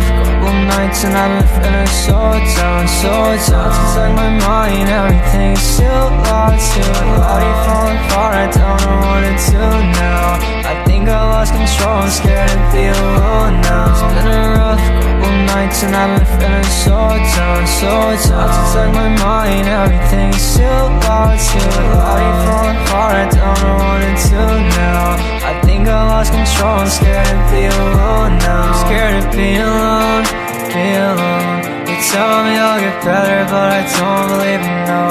rough couple nights and I've been feeling so down, it's like my mind, everything is still lost. My body falling apart, I don't know what to do now. I think I lost control, I'm scared to be alone now. It's been a rough couple nights and I've been feeling so down, it's like my mind, everything is still lost. My body falling apart, I don't know what to do now. I think I lost control, I'm scared to be alone now. I'm scared to be alone, be alone. You tell me I'll get better, but I don't believe it, no.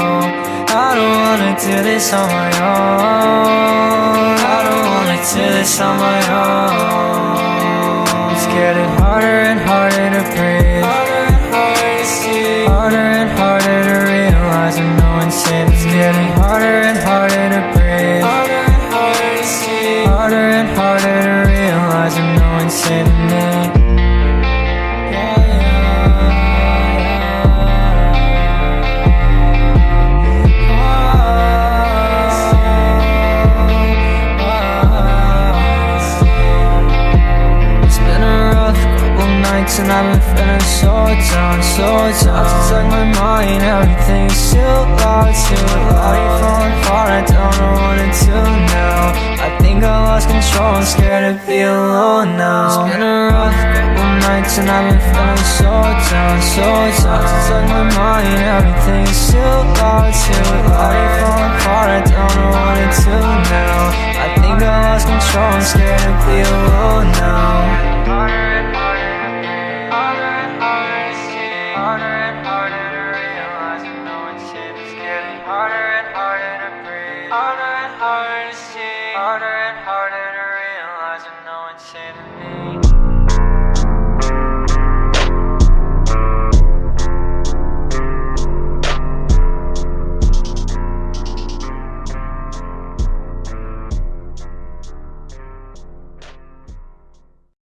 I don't wanna do this on my own. I don't wanna do this on my own. It's getting harder and harder to breathe, harder and harder to see, harder and harder to realize I'm no one's safe. It's getting harder and harder to breathe, harder and harder to see, harder and harder to realize I'm no one's saving me. And I've been feeling so down, it's like my mind, everything is still lost. My body falling apart, I don't know what to do now. I think I lost control, I'm scared to be alone now. It's been a rough couple nights and I've been feeling so down, it's like my mind, everything is still lost. My body falling apart, I don't know what to do now. I think I lost control, I'm scared to be alone now. Harder and harder to realize I know it's safe. It's getting harder and harder to breathe, harder and harder to see, harder and harder to realize I know it's safe.